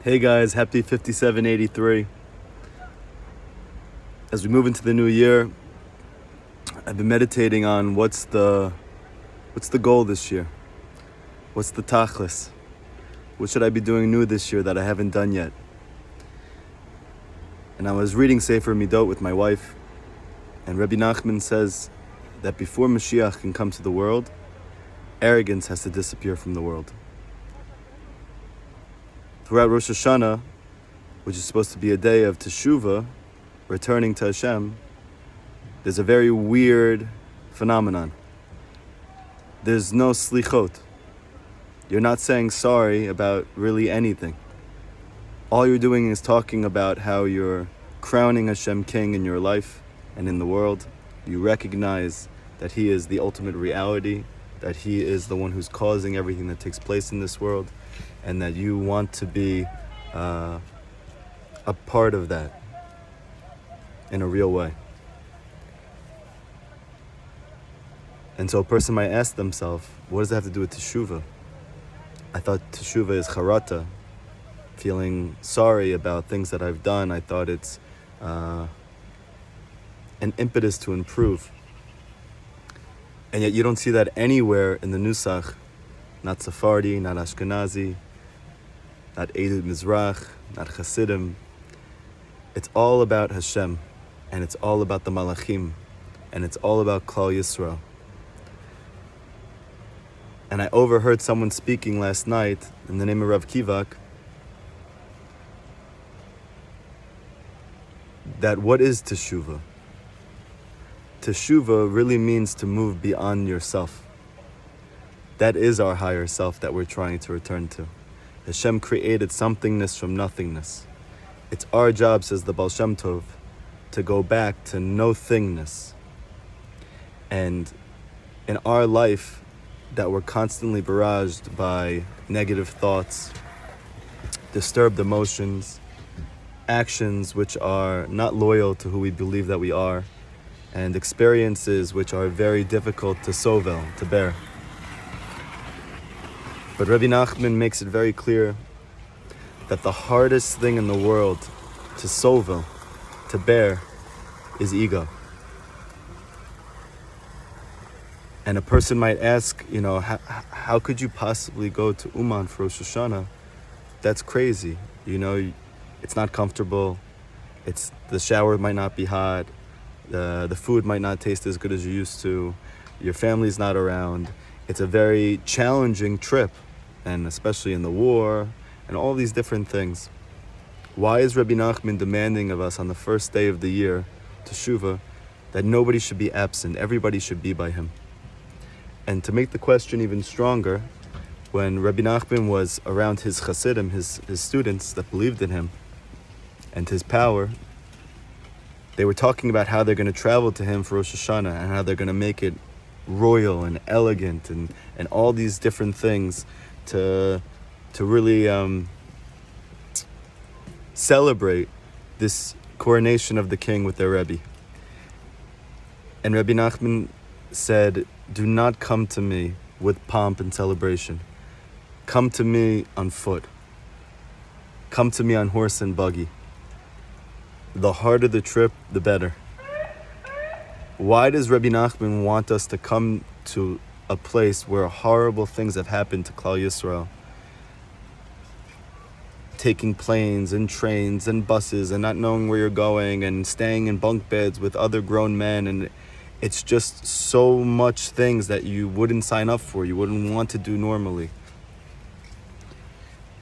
Hey guys, happy 5783. As we move into the new year, I've been meditating on what's the goal this year? What's the tachlis? What should I be doing new this year that I haven't done yet? And I was reading Sefer Midot with my wife, and Rabbi Nachman says that before Mashiach can come to the world, arrogance has to disappear from the world. Throughout Rosh Hashanah, which is supposed to be a day of Teshuva, returning to Hashem, there's a very weird phenomenon. There's no slichot. You're not saying sorry about really anything. All you're doing is talking about how you're crowning Hashem King in your life and in the world. You recognize that He is the ultimate reality, that He is the one who's causing everything that takes place in this world, and that you want to be a part of that in a real way. And so a person might ask themselves, what does that have to do with Teshuva? I thought Teshuva is charata, feeling sorry about things that I've done. I thought it's an impetus to improve. And yet you don't see that anywhere in the Nusach, not Sephardi, not Ashkenazi, not Eidud Mizrach, not Hasidim. It's all about Hashem, and it's all about the Malachim, and it's all about Klal Yisrael. And I overheard someone speaking last night in the name of Rav Kivak that what is Teshuva? Teshuva really means to move beyond yourself. That is our higher self that we're trying to return to. Hashem created somethingness from nothingness. It's our job, says the Baal Shem Tov, to go back to no-thingness. And in our life, that we're constantly barraged by negative thoughts, disturbed emotions, actions which are not loyal to who we believe that we are, and experiences which are very difficult to sovel, to bear. But Rabbi Nachman makes it very clear that the hardest thing in the world to sovel, to bear, is ego. And a person might ask, how could you possibly go to Uman for Rosh Hashanah? That's crazy. It's not comfortable. The shower might not be hot. The food might not taste as good as you used to. Your family's not around. It's a very challenging trip, and especially in the war, and all these different things. Why is Rabbi Nachman demanding of us on the first day of the year, Teshuva, that nobody should be absent, everybody should be by him? And to make the question even stronger, when Rabbi Nachman was around his Hasidim, his students that believed in him, and his power, they were talking about how they're going to travel to him for Rosh Hashanah, and how they're going to make it royal and elegant, and all these different things to really celebrate this coronation of the king with their Rebbe. And Rabbi Nachman said, do not come to me with pomp and celebration. Come to me on foot. Come to me on horse and buggy. The harder the trip, the better. Why does Rabbi Nachman want us to come to a place where horrible things have happened to Klal Yisrael? Taking planes and trains and buses and not knowing where you're going and staying in bunk beds with other grown men, and it's just so much things that you wouldn't sign up for, you wouldn't want to do normally.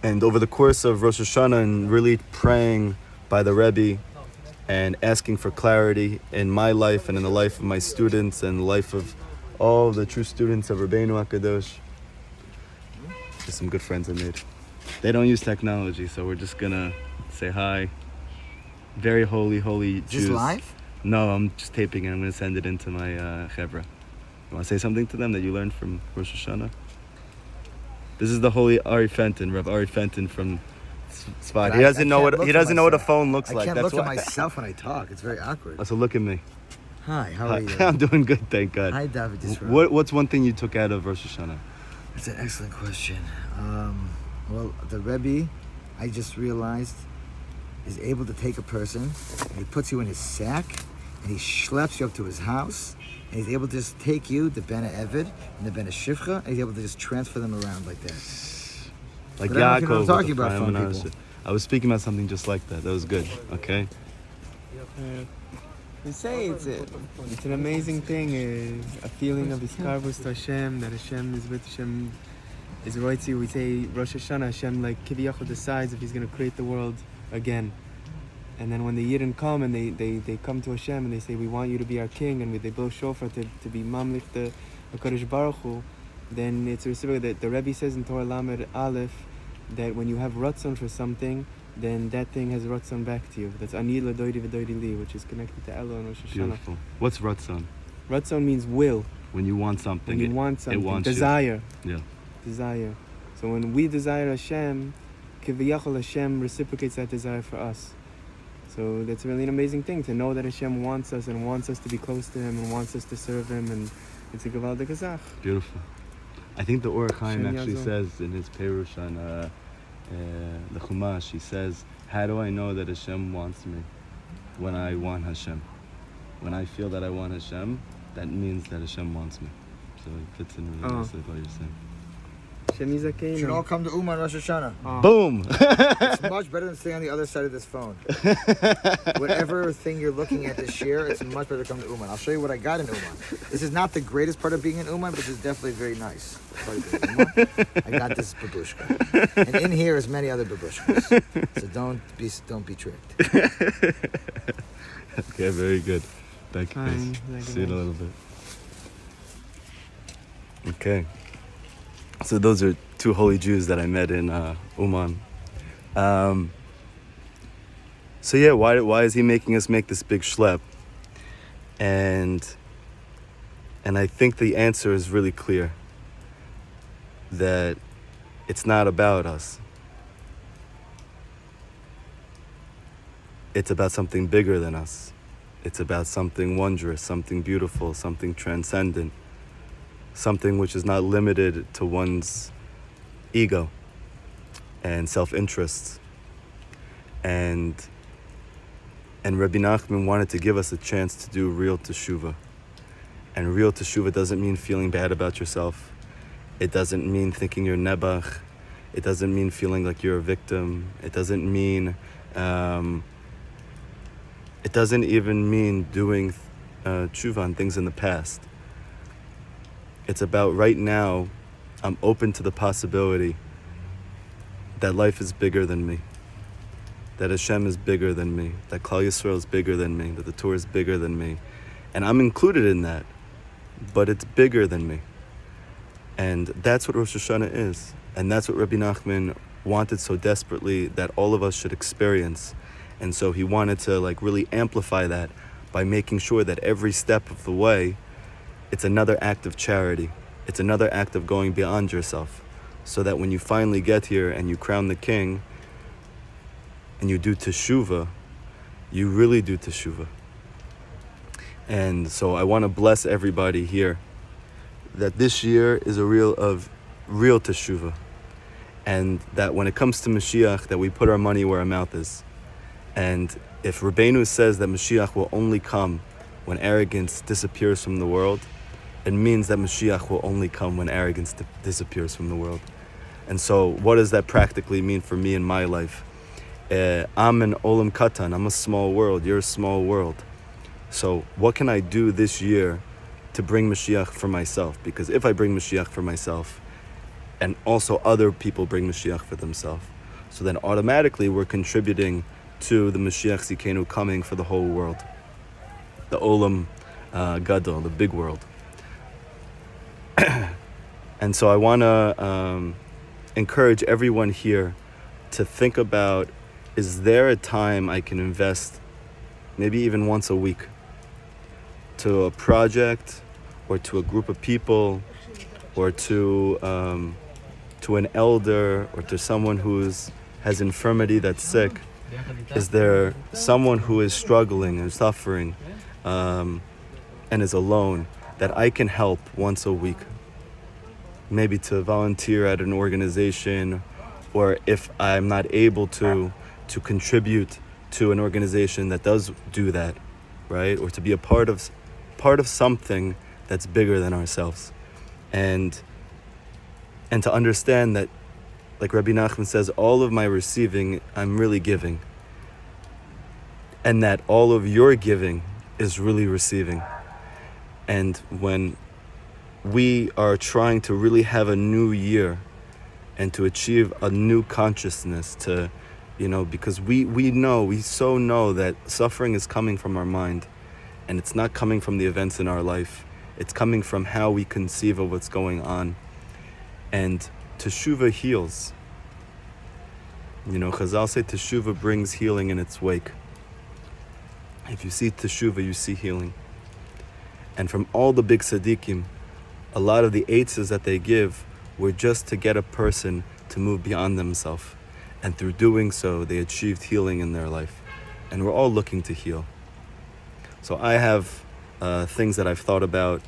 And over the course of Rosh Hashanah and really praying by the Rebbe and asking for clarity in my life and in the life of my students and the life of all the true students of Rabbeinu HaKadosh. There's some good friends I made. They don't use technology, so we're just gonna say hi. Very holy Jews. Is this live? No, I'm just taping it. I'm gonna send it into my chevra. You wanna say something to them that you learned from Rosh Hashanah? This is the holy Ari Fenton, Rav Ari Fenton from Tzfat. He doesn't know what a phone looks like. I can't That's look why. at myself when I talk. It's very awkward. Oh, so look at me. Hi, how are you? I'm doing good, thank God. Hi, David Yisrael. What's one thing you took out of Rosh Hashanah? That's an excellent question. Well, the Rebbe I just realized, is able to take a person and he puts you in his sack and he schleps you up to his house and he's able to just take you, the Bene Evid and the Bene Shivcha, and he's able to just transfer them around like that. Like But I don't know if you know what I'm Yaakov. talking with the about, Chaim phone and people. Asher. I was speaking about something just like that. That was good. Okay. You say it's an amazing thing, a feeling of Iskarvus to Hashem, that Hashem is with Hashem, is roitzi. We say Rosh Hashanah, Hashem like Kiviyachol decides if He's going to create the world again. And then when the Yidden come and they come to Hashem and they say, we want you to be our king, and they blow shofar to be mamlich the HaKadosh Baruch Hu, then it's a reciprocal that the Rebbe says in Torah Lamed Aleph that when you have ratzon for something, then that thing has ratzon back to you. That's ani ladoidi v'doidi li, which is connected to Elo and Rosh Hashanah. Beautiful. What's Ratzon? Ratzon means will. When you want something. When you want something. It wants desire. You. Yeah. Desire. So when we desire Hashem, Kiviyachol Hashem reciprocates that desire for us. So that's really an amazing thing, to know that Hashem wants us and wants us to be close to Him and wants us to serve Him, and it's a gewaldige Zach. Beautiful. I think the Or Chaim Shem actually Yazon. says in his Perush on the Chumash, he says, how do I know that Hashem wants me? When I want Hashem. When I feel that I want Hashem, that means that Hashem wants me. So it fits in really nicely with what you're saying. Hashem Yizakeinu. Should all come to Uman Rosh Hashanah. Boom! It's much better than staying on the other side of this phone. Whatever thing you're looking at this year, it's much better to come to Uman. I'll show you what I got in Uman. This is not the greatest part of being in Uman, but it's definitely very nice. Part of being in Uman. I got this babushka. And in here is many other babushkas. So don't be tricked. Okay, very good. Thank you, Fine. guys. See you in a little bit. Okay. So those are two holy Jews that I met in Uman. So yeah, why is he making us make this big schlep? And I think the answer is really clear. That it's not about us. It's about something bigger than us. It's about something wondrous, something beautiful, something transcendent. Something which is not limited to one's ego and self-interest. And Rabbi Nachman wanted to give us a chance to do real teshuva. And real teshuva doesn't mean feeling bad about yourself. It doesn't mean thinking you're nebach. It doesn't mean feeling like you're a victim. It doesn't mean, it doesn't even mean doing tshuva on things in the past. It's about right now, I'm open to the possibility that life is bigger than me, that Hashem is bigger than me, that Klal Yisrael is bigger than me, that the Torah is bigger than me. And I'm included in that, but it's bigger than me. And that's what Rosh Hashanah is. And that's what Rabbi Nachman wanted so desperately that all of us should experience. And so he wanted to really amplify that by making sure that every step of the way, it's another act of charity. It's another act of going beyond yourself. So that when you finally get here and you crown the king and you do teshuva, you really do teshuva. And so I want to bless everybody here that this year is a real teshuva. And that when it comes to Mashiach, that we put our money where our mouth is. And if Rabbeinu says that Mashiach will only come when arrogance disappears from the world, it means that Mashiach will only come when arrogance disappears from the world. And so what does that practically mean for me in my life? I'm an olam katan, I'm a small world, you're a small world. So what can I do this year to bring Mashiach for myself? Because if I bring Mashiach for myself, and also other people bring Mashiach for themselves, so then automatically we're contributing to the Mashiach Zikenu coming for the whole world. The olam gadol, the big world. And so I want to encourage everyone here to think about, is there a time I can invest, maybe even once a week, to a project or to a group of people or to an elder or to someone who has infirmity that's sick? Is there someone who is struggling and suffering and is alone that I can help once a week? Maybe to volunteer at an organization or if I'm not able to contribute to an organization that does do that, right? Or to be a part of something that's bigger than ourselves. And to understand that, like Rabbi Nachman says, all of my receiving, I'm really giving. And that all of your giving is really receiving. And when we are trying to really have a new year and to achieve a new consciousness, to, because we so know that suffering is coming from our mind, and it's not coming from the events in our life. It's coming from how we conceive of what's going on. And Teshuva heals. Chazal say Teshuva brings healing in its wake. If you see Teshuva, you see healing. And from all the big tzaddikim, a lot of the eitzes that they give were just to get a person to move beyond themselves. And through doing so, they achieved healing in their life. And we're all looking to heal. So I have things that I've thought about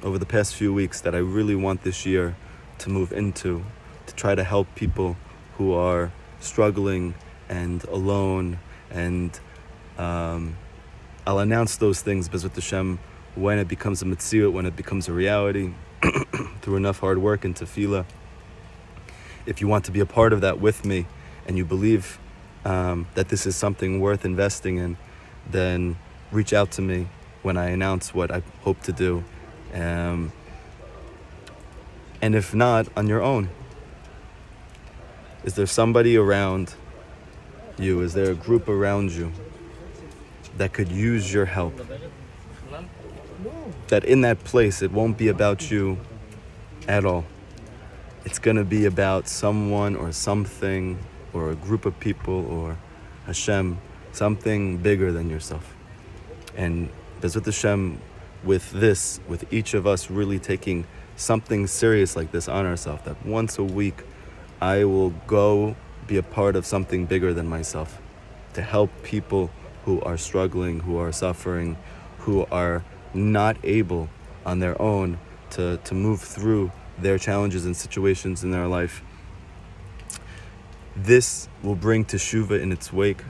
over the past few weeks that I really want this year to move into, to try to help people who are struggling and alone. And I'll announce those things, B'ezrat Hashem, when it becomes a mitzvah, when it becomes a reality, through enough hard work and tefillah. If you want to be a part of that with me, and you believe that this is something worth investing in, then reach out to me when I announce what I hope to do. And if not, on your own. Is there somebody around you? Is there a group around you that could use your help? That in that place, it won't be about you at all. It's going to be about someone or something or a group of people or Hashem, something bigger than yourself. And B'ezrat Hashem, with each of us really taking something serious like this on ourselves, that once a week I will go be a part of something bigger than myself, to help people who are struggling, who are suffering, who are not able on their own to move through their challenges and situations in their life. This will bring Teshuva in its wake,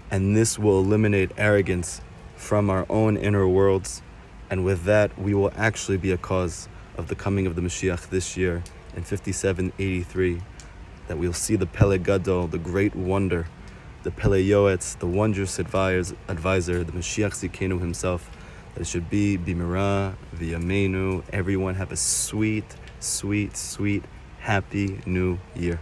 and this will eliminate arrogance from our own inner worlds, and with that we will actually be a cause of the coming of the Mashiach this year in 5783, that we'll see the Pele Gadol, the great wonder, the Pele Yoetz, the wondrous advisor, the Mashiach Zikenu himself, that it should be Bimira, V'yameinu, everyone have a sweet, sweet, sweet, happy new year.